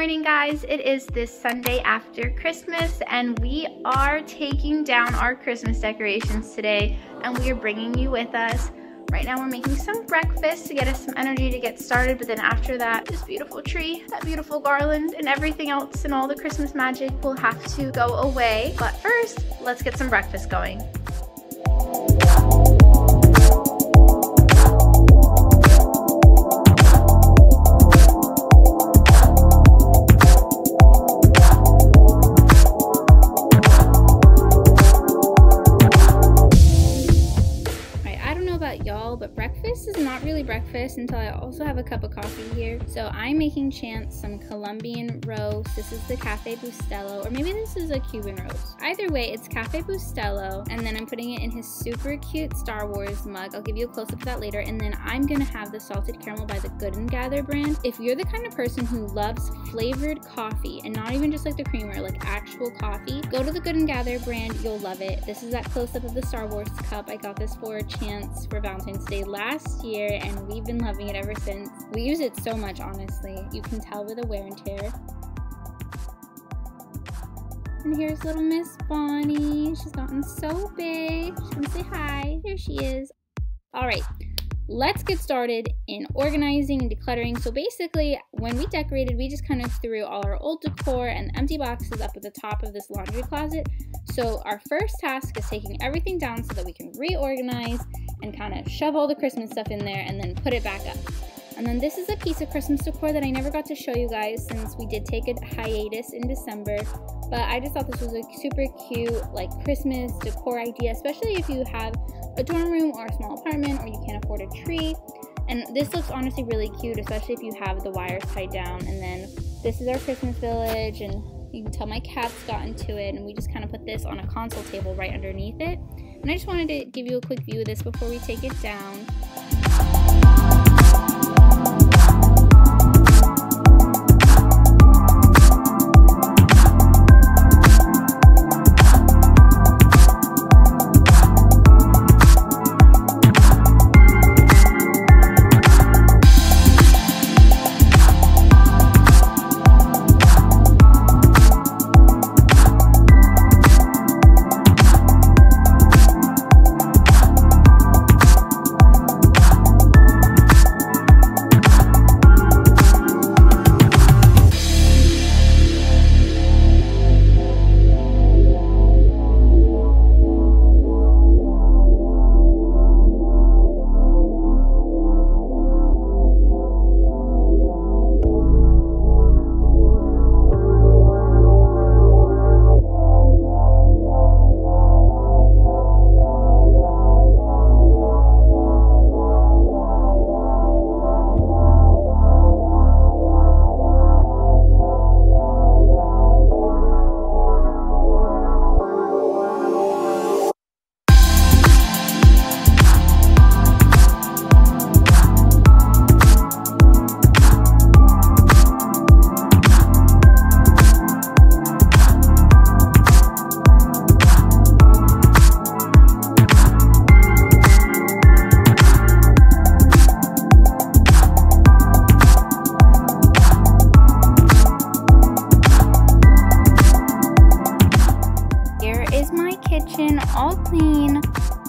morning, guys. It is this Sunday after Christmas and we are taking down our Christmas decorations today and we are bringing you with us. Right now we're making some breakfast to get us some energy to get started, but then after that, this beautiful tree, that beautiful garland, and everything else and all the Christmas magic will have to go away. But first, let's get some breakfast going. Y'all, but breakfast is not really breakfast until I also have a cup of coffee here. So I'm making Chance some Colombian roast. This is the Cafe Bustelo, or maybe this is a Cuban roast. Either way, it's Cafe Bustelo, and then I'm putting it in his super cute Star Wars mug. I'll give you a close-up of that later. And then I'm gonna have the salted caramel by the Good and Gather brand. If you're the kind of person who loves flavored coffee and not even just like the creamer, like actual coffee, go to the Good and Gather brand. You'll love it. This is that close-up of the Star Wars cup. I got this for Chance for Valentine's Day last year and we've been loving it ever since. We use it so much, honestly. You can tell with the wear and tear. And here's little Miss Bonnie. She's gotten so big. She's gonna say hi. There she is. All right, let's get started in organizing and decluttering. So basically, when we decorated, we just kind of threw all our old decor and empty boxes up at the top of this laundry closet. So our first task is taking everything down so that we can reorganize and kind of shove all the Christmas stuff in there and then put it back up. And then this is a piece of Christmas decor that I never got to show you guys since we did take a hiatus in December. But I just thought this was a super cute like Christmas decor idea, especially if you have a dorm room or a small apartment or you can't afford a tree. And this looks honestly really cute, especially if you have the wires tied down. And then this is our Christmas village, and you can tell my cat's got into it, and we just kind of put this on a console table right underneath it. And I just wanted to give you a quick view of this before we take it down. All clean,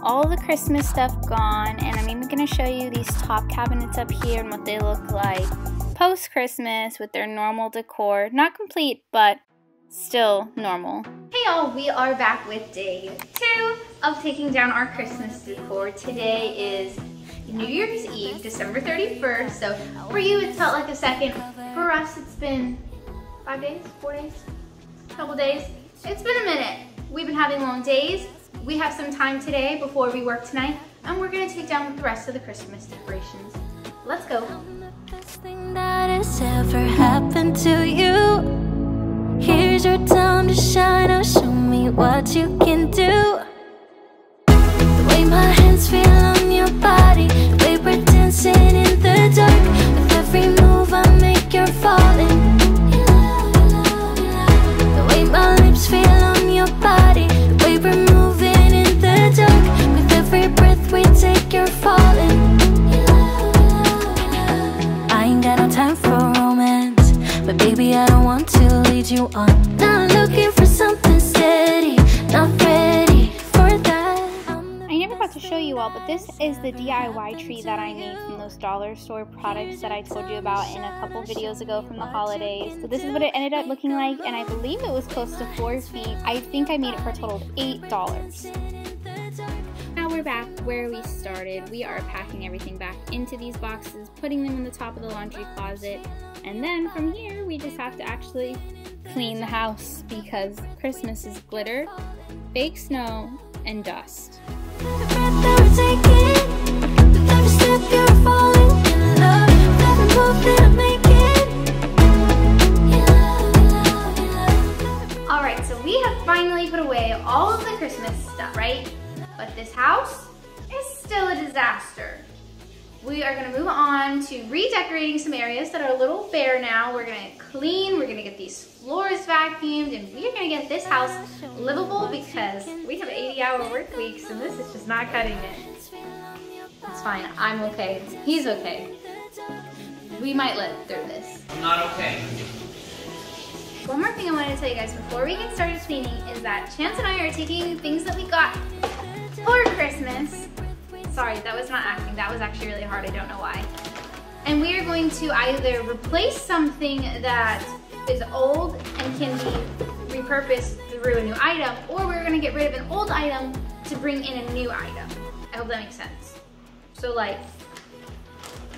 all the Christmas stuff gone, and I'm even going to show you these top cabinets up here and what they look like post-Christmas with their normal decor. Not complete, but still normal. Hey y'all, we are back with day 2 of taking down our Christmas decor. Today is New Year's Eve, December 31st, so for you it felt like a second. For us it's been 5 days, 4 days, a couple days. It's been a minute. We've been having long days. We have some time today before we work tonight, and we're gonna take down the rest of the Christmas decorations. Let's go. Best thing that has ever happened to you. Here's your time to shine. Now show me what you can do. The way my hands feel on your body, the way we're dancing in the dark. With every move I make, you're falling. The way my lips feel on your body, the way we're moving in the dark. With every breath we take, you're falling. I ain't got no time for romance, but baby I don't want you all, but this is the DIY tree that I made from those dollar store products that I told you about in a couple videos ago from the holidays. So this is what it ended up looking like, and I believe it was close to 4 feet. I think I made it for a total of $8. Now we're back where we started. We are packing everything back into these boxes, putting them in the top of the laundry closet, and then from here we just have to actually clean the house because Christmas is glitter, fake snow, and dust. Alright, so we have finally put away all of the Christmas stuff, right? But this house is still a disaster. We are gonna move on to redecorating some areas that are a little bare now. We're gonna clean, we're gonna get these floors vacuumed, and we are gonna get this house livable because we have 80-hour work weeks and this is just not cutting it. It's fine, I'm okay, he's okay. We might live through this. I'm not okay. One more thing I wanted to tell you guys before we get started cleaning is that Chance and I are taking things that we got for Christmas. Sorry, that was not acting. That was actually really hard. I don't know why. And we are going to either replace something that is old and can be repurposed through a new item, or we're going to get rid of an old item to bring in a new item. I hope that makes sense. So like,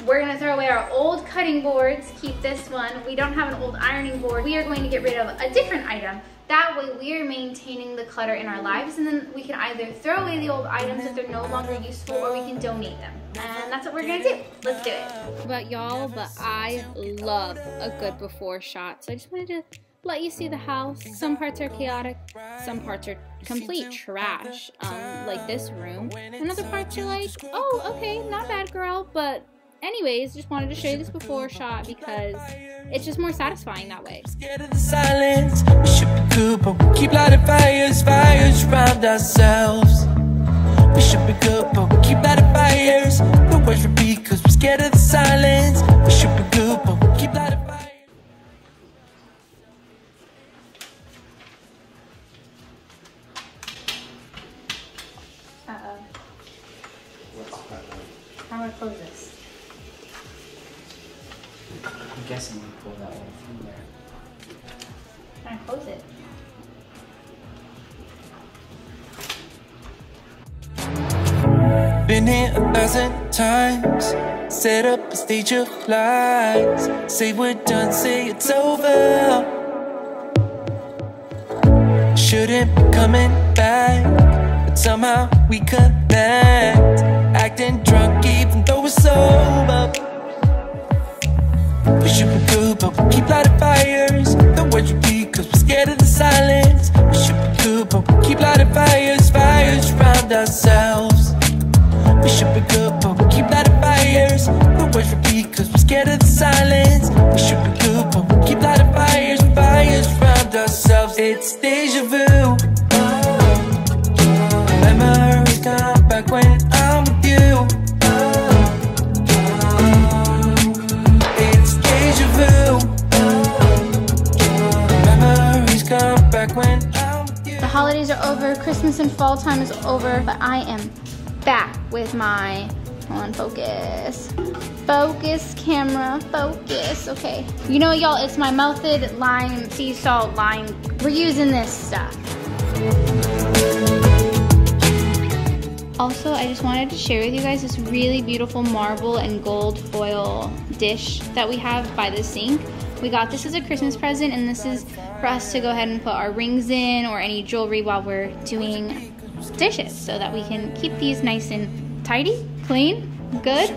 we're going to throw away our old cutting boards, keep this one. We don't have an old ironing board. We are going to get rid of a different item. That way we are maintaining the clutter in our lives, and then we can either throw away the old items if they're no longer useful, or we can donate them. And that's what we're gonna do. Let's do it. But y'all, I love a good before shot. So I just wanted to let you see the house. Some parts are chaotic, some parts are complete trash, like this room. And other parts are like, oh, okay, not bad, girl. But anyways, just wanted to show you this before shot because it's just more satisfying that way. Scared of the silence, we should be good, but we keep lighting fires around ourselves. We should be good, but we keep lighting fires. No words repeat, cause we're scared of the silence. We should be good, but we keep lighting fires. How do I close this? I'm guessing we pull that one from there. Can I close it? Been here 1,000 times. Set up a stage of lies. Say we're done, say it's over. Shouldn't be coming back, but somehow we connect. Acting drunk even though we're sober. We should be good, but we keep lighting fires. The words repeat, cause we're scared of the silence. We should be good, but we keep lighting fires around ourselves. We should be good, but we keep lighting fires. The words repeat, cause we're scared of the silence. We should be good, but we keep lighting fires around ourselves. It's deja vu. Memories come back when I'm with you. The holidays are over, Christmas and fall time is over, but I am back with my, hold on, focus. Focus, camera, focus, okay. You know what, y'all, it's my melted lime, sea salt lime. We're using this stuff. Also, I just wanted to share with you guys this really beautiful marble and gold foil dish that we have by the sink. We got this as a Christmas present, and this is for us to go ahead and put our rings in or any jewelry while we're doing dishes so that we can keep these nice and tidy, clean, good.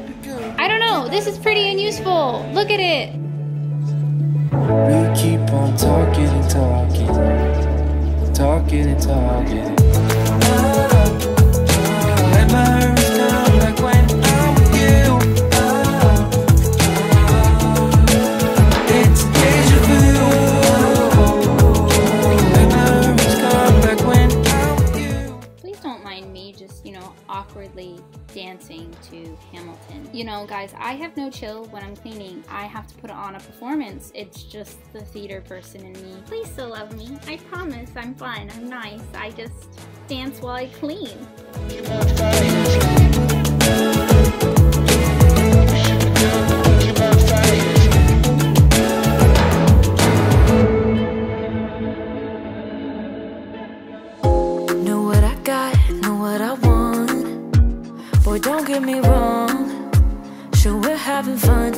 I don't know, this is pretty and useful. Look at it. We keep on talking and talking, talking and talking. Memories come back when I'm with you. It's deja vu. Memories come back when I'm with you. Please don't mind me just, awkwardly dancing to Hamilton. Guys, I have no chill when I'm cleaning. I have to put on a performance. It's just the theater person in me. Please still love me. I promise I'm fun. I'm nice. I just dance while I clean. got, know what I want. Boy, don't get me wrong, sure we're having fun.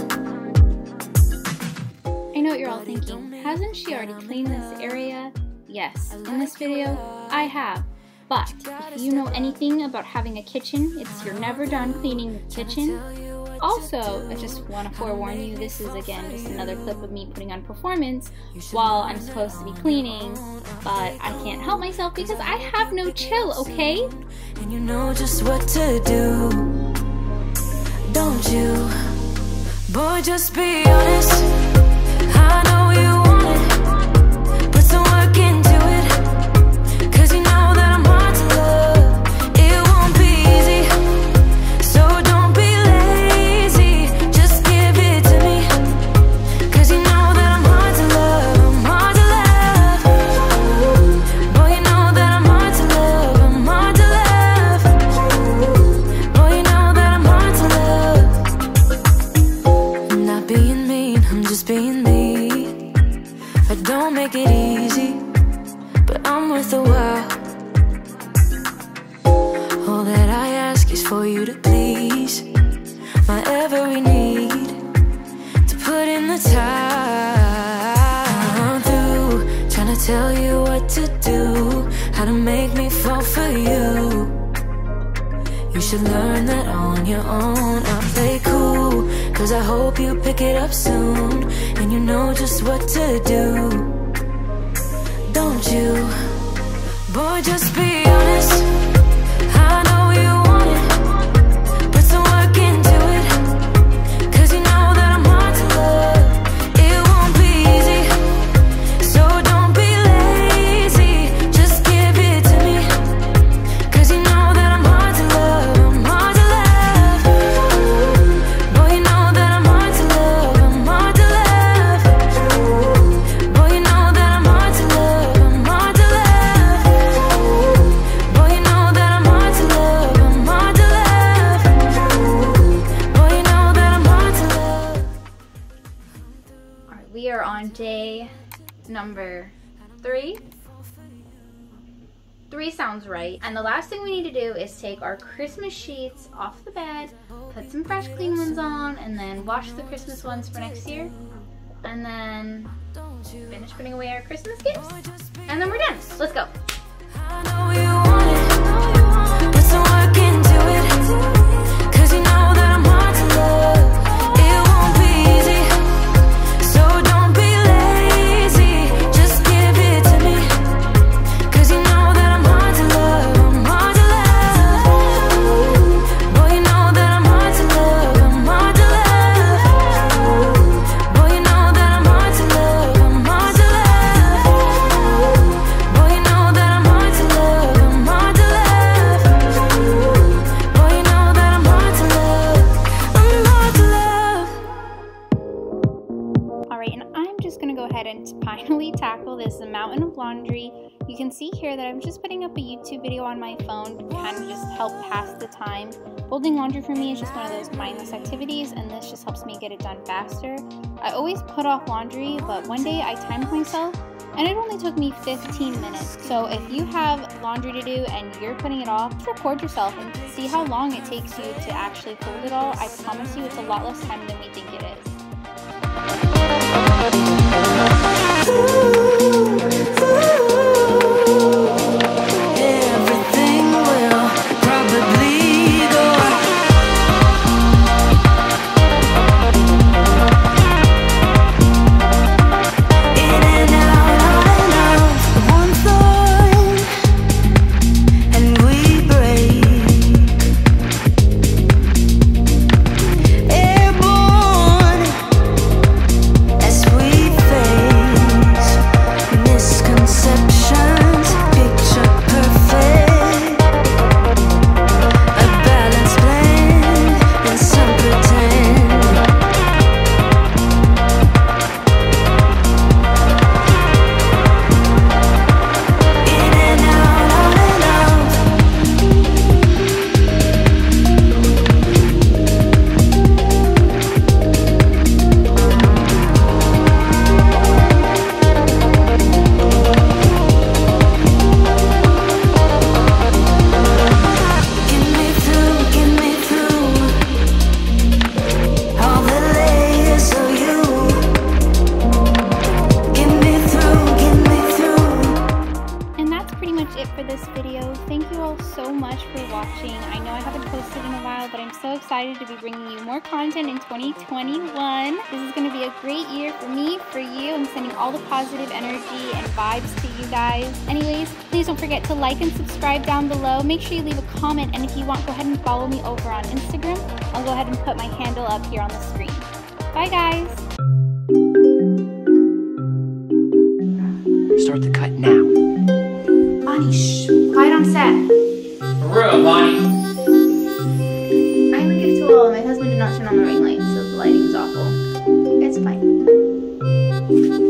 I know what you're all thinking. Hasn't she already cleaned this area? Yes, in this video, I have. But if you know anything about having a kitchen, it's you're never done cleaning the kitchen. Also, I just want to forewarn you, this is again just another clip of me putting on performance while I'm supposed to be cleaning, but I can't help myself because I have no chill, okay? And you know just what to do, don't you? Boy, just be honest. I know you want it. Put some work into it. 'Cause you know that I'm hard to love. It won't be easy. So don't be lazy. Just give it to me. 'Cause you know that I'm hard to love. I'm hard to love. Boy, you know that I'm hard to love. I'm hard to love. Boy, you know that I'm hard to love. I'm not being mean, I'm just being me. I don't make it easy, but I'm worth a while. All that I ask is for you to please my every need, to put in the time. I'm through trying to tell you what to do, how to make me fall for you. You should learn that on your own. I play cool, 'cause I hope you pick it up soon. And you know just what to do, don't you? Boy, just be honest. I know you want it. Put some work into it. 'Cause you know that I'm hard to love. It won't be easy. So don't be lazy. Just give it to me. 'Cause you know that I'm hard to love. I'm hard to love. Boy, you know that I'm hard to love. I'm hard to love. Boy, you know that I'm hard to love. I'm hard to love. Boy, you know that I'm hard to love. I'm hard to love. Boy, you know that I'm hard to love. Alright, we are on day number 3. 3 sounds right. And the last thing we need to do is take our Christmas sheets off the bed, put some fresh clean ones on, and then wash the Christmas ones for next year. And then finish putting away our Christmas gifts. And then we're done. Let's go. I know you want it. Put some work into it. 'Cause you know that I'm hard to love. It won't be easy. So don't be lazy. Just give it to me. 'Cause you know that I'm hard to love. I'm hard to love. Boy, you know that I'm hard to love. I'm hard to love. Boy, you know that I'm hard to love. I'm hard to love. Boy, you know that I'm hard to love. I'm hard to love. Boy, you know that I'm hard to love. I'm hard to love. Alright, and I'm just gonna go ahead and finally tackle this mountain of laundry. You can see here that I'm just putting up a YouTube video on my phone to kind of just help pass the time. Folding laundry for me is just one of those mindless activities, and this just helps me get it done faster. I always put off laundry, but one day I timed myself and it only took me 15 minutes. So if you have laundry to do and you're putting it off, just record yourself and see how long it takes you to actually fold it all. I promise you it's a lot less time than we think it is. Everything will probably go in and out of one thorn, and we break. Airborne as we face thank you all so much for watching. I know I haven't posted in a while, but I'm so excited to be bringing you more content in 2021. This is going to be a great year for me, for you. I'm sending all the positive energy and vibes to you guys. Anyways, please don't forget to like and subscribe down below. Make sure you leave a comment, and if you want, go ahead and follow me over on Instagram. I'll go ahead and put my handle up here on the screen. Bye, guys. Start the cut now. Bonnie, shh. Quiet on set. For real, Bonnie. I only give to all. My husband did not turn on the ring light, so the lighting's awful. It's fine.